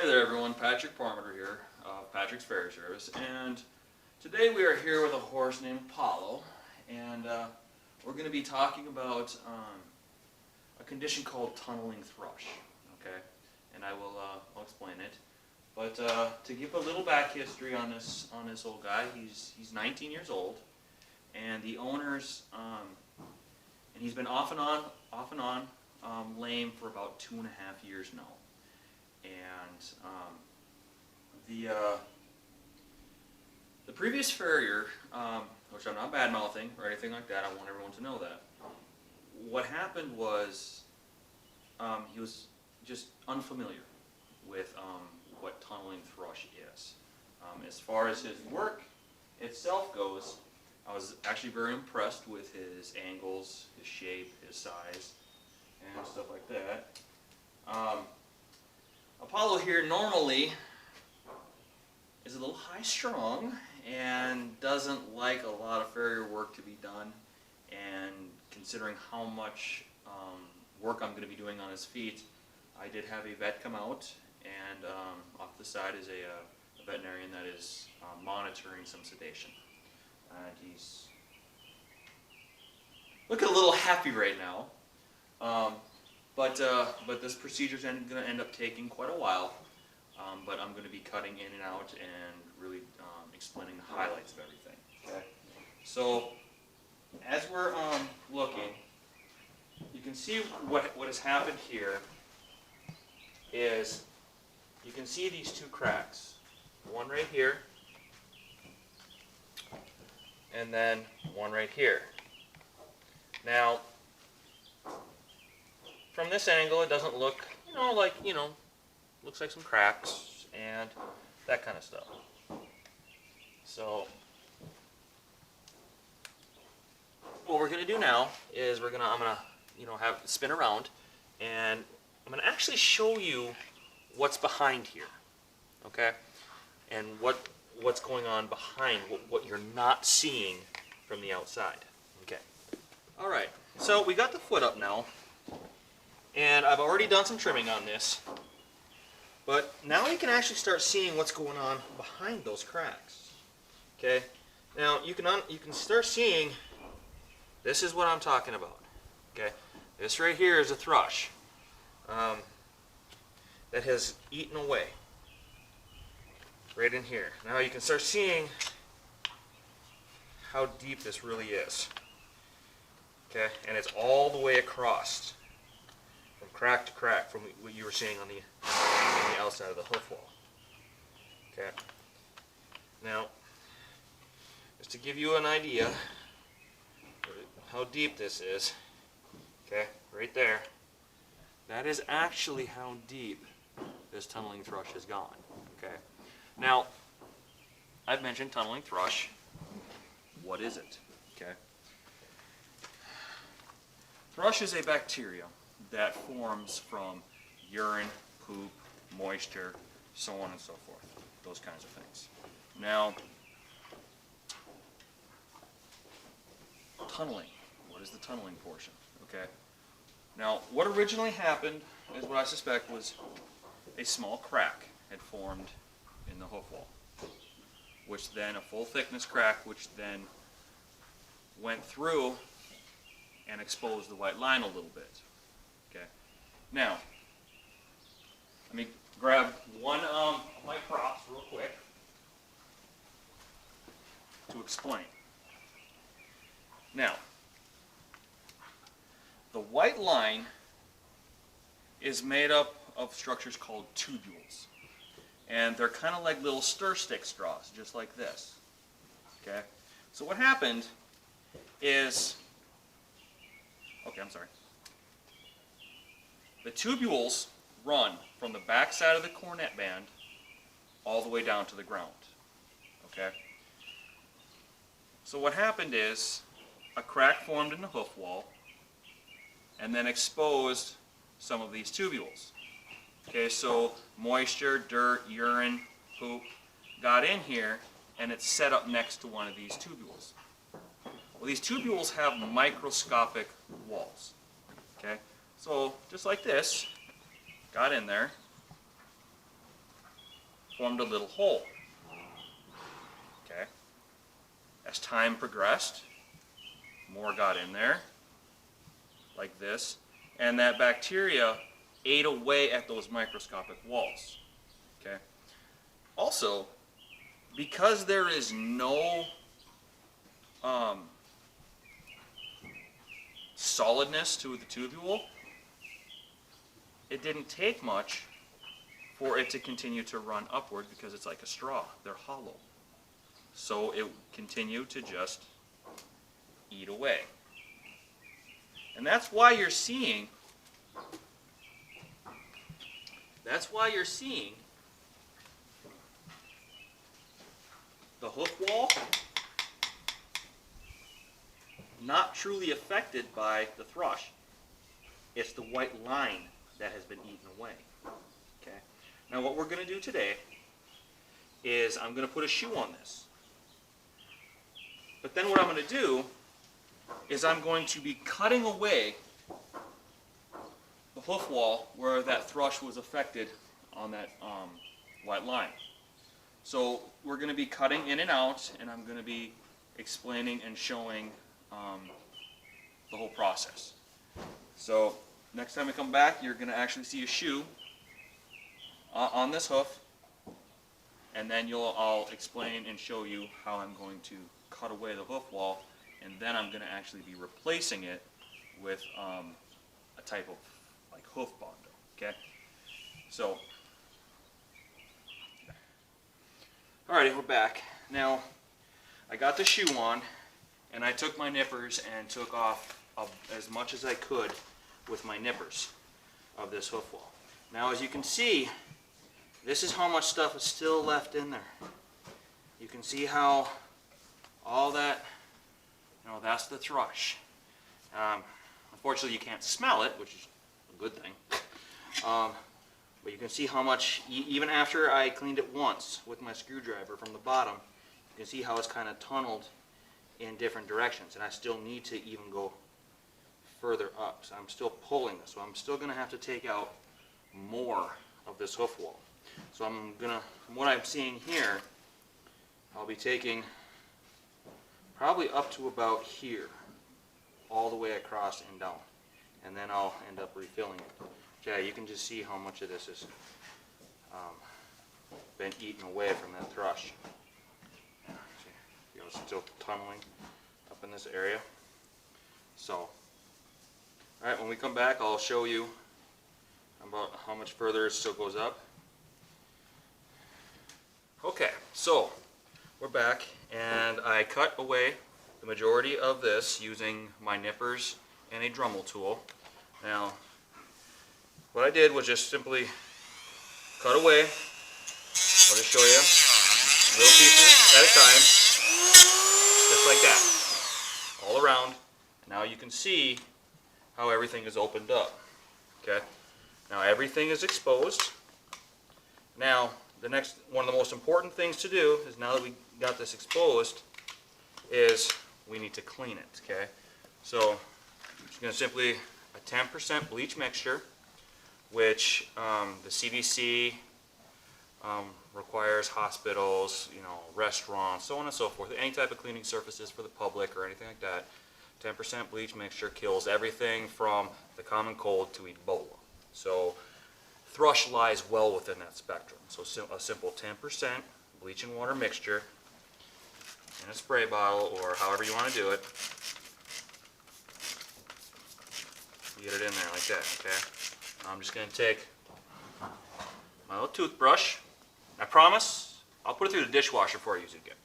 Hey there everyone, Patrick Parmenter here of Patrick's Farrier Service, and today we are here with a horse named Apollo, and we're going to be talking about a condition called tunneling thrush, okay? And I will I'll explain it. But to give a little back history on this old guy, he's 19 years old, and the owners and he's been off and on lame for about 2.5 years now. And the previous farrier, which I'm not bad-mouthing or anything like that, I want everyone to know that. What happened was he was just unfamiliar with what tunneling thrush is. As far as his work itself goes, I was actually very impressed with his angles, his shape, his size, and stuff like that. Apollo here normally is a little high-strung and doesn't like a lot of farrier work to be done, and considering how much work I'm going to be doing on his feet, I did have a vet come out, and off the side is a veterinarian that is monitoring some sedation. And he's looking a little happy right now. But this procedure's going to end up taking quite a while. But I'm going to be cutting in and out and really explaining the highlights of everything. Okay. So as we're looking, you can see what has happened here is you can see these two cracks. One right here, and then one right here. Now, from this angle, it doesn't look, looks like some cracks and that kind of stuff. So, what we're going to do now is I'm going to have it spin around, and I'm going to actually show you what's behind here, okay? And what's going on behind, what you're not seeing from the outside, okay? All right, so we got the foot up now. And I've already done some trimming on this, but now you can actually start seeing what's going on behind those cracks. Okay, now you can start seeing. This is what I'm talking about. Okay, this right here is a thrush that has eaten away right in here. Now you can start seeing how deep this really is. Okay, and it's all the way across, from crack to crack, from what you were seeing on the outside of the hoof wall. Okay. Now, just to give you an idea how deep this is, okay, right there, that is actually how deep this tunneling thrush has gone. Okay. Now, I've mentioned tunneling thrush. What is it? Okay. Thrush is a bacteria that forms from urine, poop, moisture, so on and so forth, those kinds of things. Now, tunneling. What is the tunneling portion? Okay. Now, what originally happened is what I suspect was a small crack had formed in the hoof wall, which then a full thickness crack, which then went through and exposed the white line a little bit. Okay. Now, let me grab one of my props real quick to explain. Now, the white line is made up of structures called tubules, and they're kind of like little stir stick straws, just like this. Okay. So what happened is, the tubules run from the back side of the cornet band all the way down to the ground. Okay? So what happened is a crack formed in the hoof wall and then exposed some of these tubules. Okay, so moisture, dirt, urine, poop got in here, and it's set up next to one of these tubules. Well, these tubules have microscopic walls. Okay, so just like this, got in there, formed a little hole. Okay. As time progressed, more got in there, like this, and that bacteria ate away at those microscopic walls. Okay. Also, because there is no solidness to the tubule, it didn't take much for it to continue to run upward because it's like a straw. They're hollow. So it continued to just eat away. And that's why you're seeing the hoof wall not truly affected by the thrush. It's the white line that has been eaten away. Okay. Now what we're going to do today is I'm going to put a shoe on this. But then what I'm going to do is I'm going to be cutting away the hoof wall where that thrush was affected on that white line. So we're going to be cutting in and out, and I'm going to be explaining and showing the whole process. So next time we come back, you're going to actually see a shoe on this hoof, and then I'll explain and show you how I'm going to cut away the hoof wall, and then I'm going to actually be replacing it with a type of like hoof Bondo. Okay? So, alrighty, we're back. Now, I got the shoe on, and I took my nippers and took off as much as I could with my nippers of this hoof wall. Now, as you can see, this is how much stuff is still left in there. You can see how all that, that's the thrush. Unfortunately, you can't smell it, which is a good thing. But you can see how much, even after I cleaned it once with my screwdriver from the bottom, you can see how it's kind of tunneled in different directions. And I still need to even go further up. So I'm still pulling this. So I'm still going to have to take out more of this hoof wall. So I'm going to, from what I'm seeing here, I'll be taking probably up to about here, all the way across and down. And then I'll end up refilling it. Yeah, you can just see how much of this has been eaten away from that thrush. See, it's still tunneling up in this area. So, alright, when we come back, I'll show you about how much further it still goes up. Okay, so we're back, and I cut away the majority of this using my nippers and a Dremel tool. Now, what I did was just simply cut away. I'll just show you little pieces at a time, just like that, all around. Now you can see how everything is opened up. Okay, now everything is exposed. Now, one of the most important things to do is, now that we got this exposed, is we need to clean it. Okay, so I'm just going to simply a 10% bleach mixture, which the CDC requires hospitals, restaurants, so on and so forth, any type of cleaning surfaces for the public or anything like that. 10% bleach mixture kills everything from the common cold to Ebola. So thrush lies well within that spectrum. So a simple 10% bleach and water mixture in a spray bottle, or however you want to do it. Get it in there like that, okay? I'm just going to take my little toothbrush. I promise I'll put it through the dishwasher before I use it again.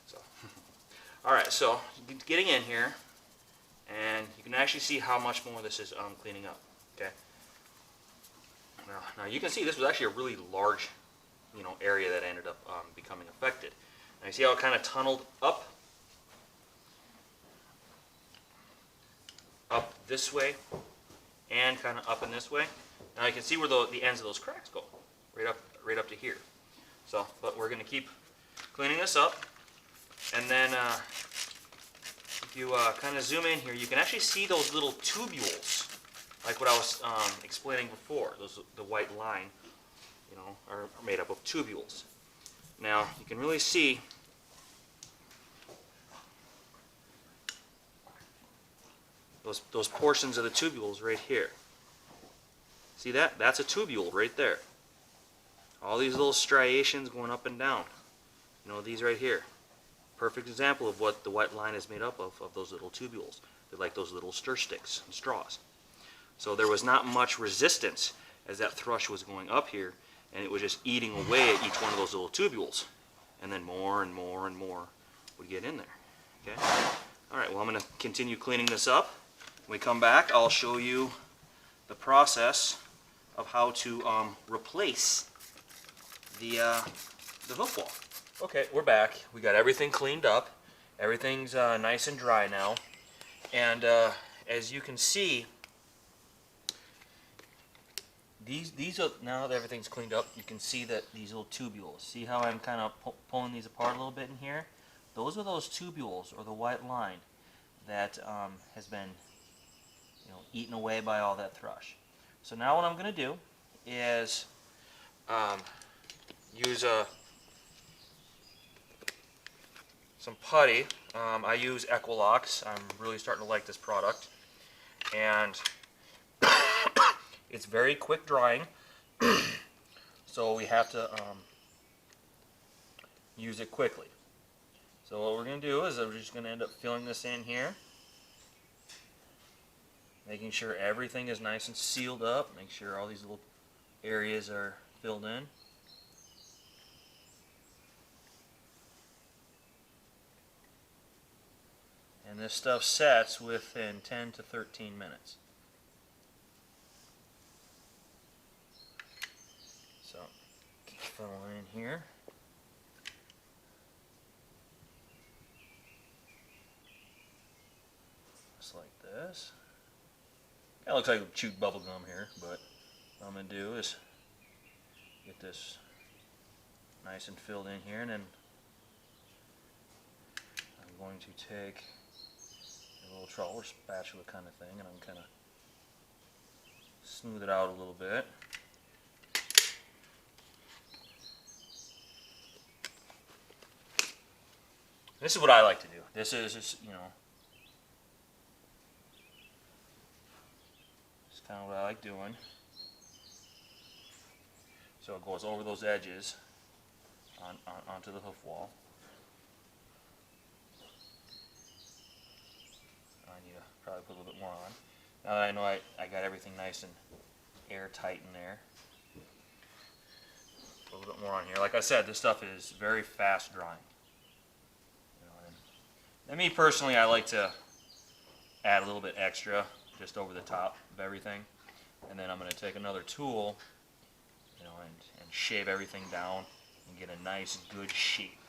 So, alright, so getting in here, and you can actually see how much more this is cleaning up, okay? Now you can see this was actually a really large area that ended up becoming affected. Now you see how it kind of tunneled up this way, and kind of up in this way. Now you can see where the ends of those cracks go, right up to here. So, but we're going to keep cleaning this up, and then if you kind of zoom in here, you can actually see those little tubules, like what I was explaining before. The white line, are are made up of tubules. Now you can really see those portions of the tubules right here. See that? That's a tubule right there. All these little striations going up and down. You know, these right here. Perfect example of what the white line is made up of those little tubules. They're like those little stir sticks and straws. So there was not much resistance as that thrush was going up here, and it was just eating away at each one of those little tubules. And then more and more and more would get in there. Okay? Alright, well, I'm going to continue cleaning this up. When we come back, I'll show you the process of how to replace the hoof wall. Okay, we're back. We got everything cleaned up. Everything's nice and dry now. And as you can see, these are, now that everything's cleaned up, you can see that these little tubules. See how I'm kind of pulling these apart a little bit in here? Those are those tubules, or the white line, that has been, you know, eaten away by all that thrush. So now what I'm going to do is use some putty. I use Equilux. I'm really starting to like this product, and it's very quick drying, so we have to use it quickly. So what we're going to do is we're just going to end up filling this in here, making sure everything is nice and sealed up, make sure all these little areas are filled in. And this stuff sets within 10 to 13 minutes. So, keep filling in here. Just like this. Kind of looks like chewed bubble gum here, but what I'm going to do is get this nice and filled in here, and then I'm going to take a little trowel or spatula kind of thing, and I'm kind of smooth it out a little bit. This is what I like to do. This is just, you know, it's kind of what I like doing. So it goes over those edges onto the hoof wall. I need to probably put a little bit more on. Now that I know I got everything nice and airtight in there, a little bit more on here. Like I said, this stuff is very fast drying. You know, and me personally, I like to add a little bit extra just over the top of everything, and then I'm going to take another tool, you know, and shave everything down and get a nice good shape.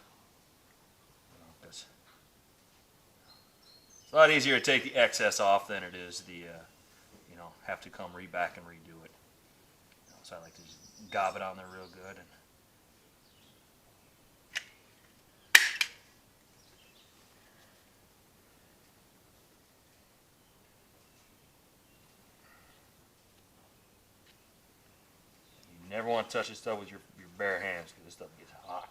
You know, 'cause it's a lot easier to take the excess off than it is the, you know, have to come back and redo it. You know, so I like to just gob it on there real good. And you never want to touch this stuff with your bare hands because this stuff gets hot.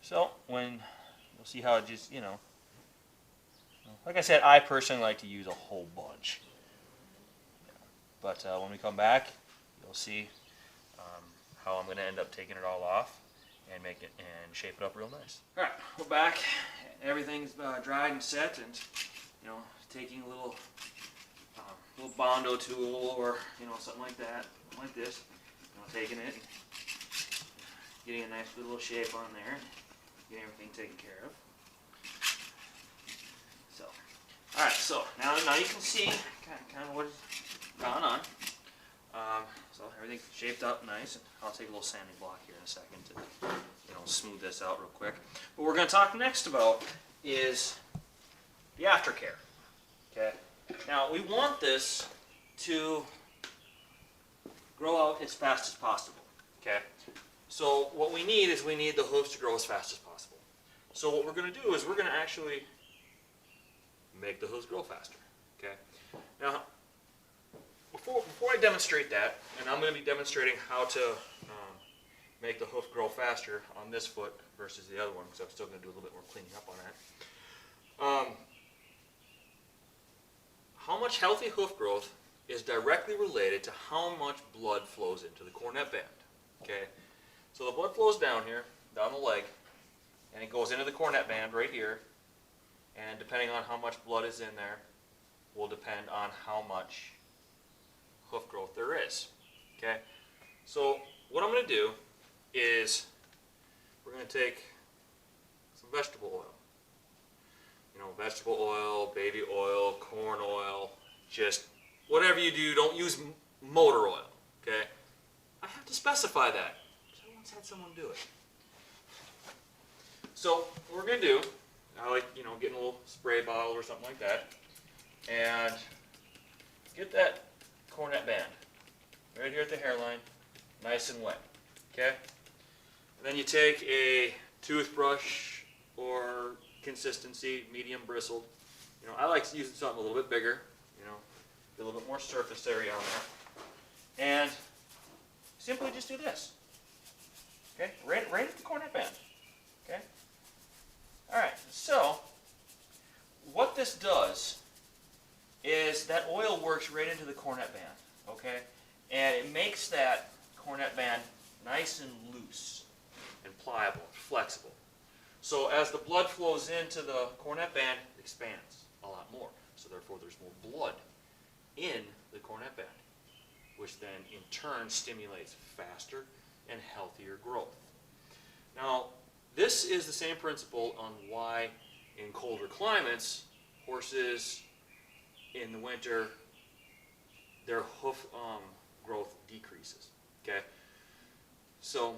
So when you'll see how it just, you know, like I said, I personally like to use a whole bunch. But when we come back, you'll see how I'm going to end up taking it all off and make it and shape it up real nice. All right, we're back. Everything's dried and set, and you know, taking a little Bondo tool or you know something like that, like this. You know, taking it, and getting a nice little shape on there. Getting everything taken care of. So, all right. So now you can see kind of what's gone on. So everything's shaped up nice. And I'll take a little sanding block here in a second to you know smooth this out real quick. What we're going to talk next about is the aftercare. Okay. Now we want this to grow out as fast as possible. Okay. So what we need is the hooves to grow as fast as possible. So what we're going to do is we're going to actually make the hooves grow faster. Okay. Now, before before I demonstrate that, and I'm going to be demonstrating how to make the hoof grow faster on this foot versus the other one, because I'm still going to do a little bit more cleaning up on that. How much healthy hoof growth is directly related to how much blood flows into the cornet band. Okay, so the blood flows down here, down the leg, and it goes into the cornet band right here, and depending on how much blood is in there will depend on how much hoof growth there is. Okay, so what I'm going to do is we're going to take some vegetable oil. You know, vegetable oil, baby oil, corn oil, just whatever you do, don't use motor oil. Okay, I have to specify that because I once had someone do it. So what we're going to do, I like, you know, getting a little spray bottle or something like that, and get that cornet band right here at the hairline, nice and wet. Okay? And then you take a toothbrush or consistency, medium bristled. You know, I like using something a little bit bigger, you know, get a little bit more surface area on there. And simply just do this. Okay? Right at the cornet band. Okay? Alright, so what this does is that oil works right into the cornet band, okay? And it makes that cornet band nice and loose and pliable, flexible. So as the blood flows into the cornet band, it expands a lot more. So therefore there's more blood in the cornet band, which then in turn stimulates faster and healthier growth. Now, this is the same principle on why in colder climates, horses in the winter, their hoof growth decreases. Okay, so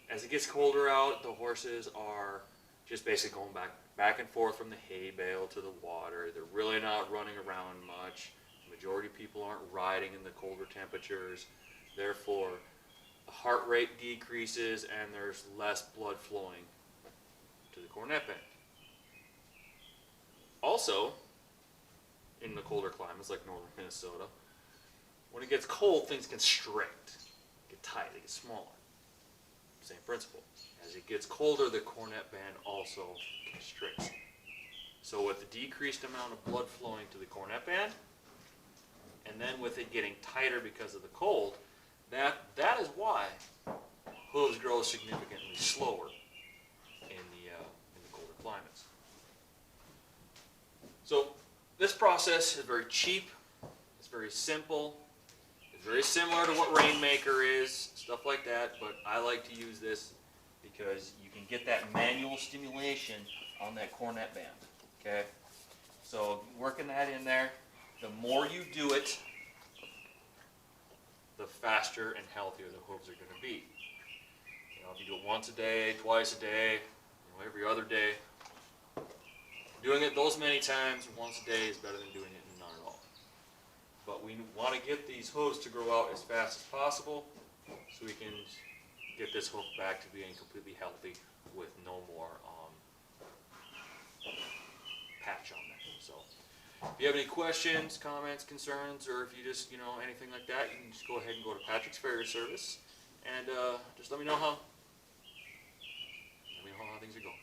as it gets colder out, the horses are just basically going back and forth from the hay bale to the water. They're really not running around much. The majority of people aren't riding in the colder temperatures. Therefore, the heart rate decreases and there's less blood flowing to the cornet band. Also, in the colder climates like northern Minnesota, when it gets cold, things constrict, get tight, they get smaller. Same principle. As it gets colder, the cornet band also constricts. So with the decreased amount of blood flowing to the cornet band, and then with it getting tighter because of the cold, that is why hooves grow significantly slower in the colder climates. So this process is very cheap, it's very simple, it's very similar to what Rainmaker is, stuff like that, but I like to use this because you can get that manual stimulation on that cornet band. Okay? So working that in there, the more you do it, the faster and healthier the hooves are going to be. You know, if you do it once a day, twice a day, you know, every other day, doing it those many times once a day is better than doing it none at all. But we want to get these hooves to grow out as fast as possible so we can get this hoof back to being completely healthy with no more patch on there. So if you have any questions, comments, concerns, or if you just, you know, anything like that, you can just go ahead and go to Patrick's Farrier Service and just let me know how things are going.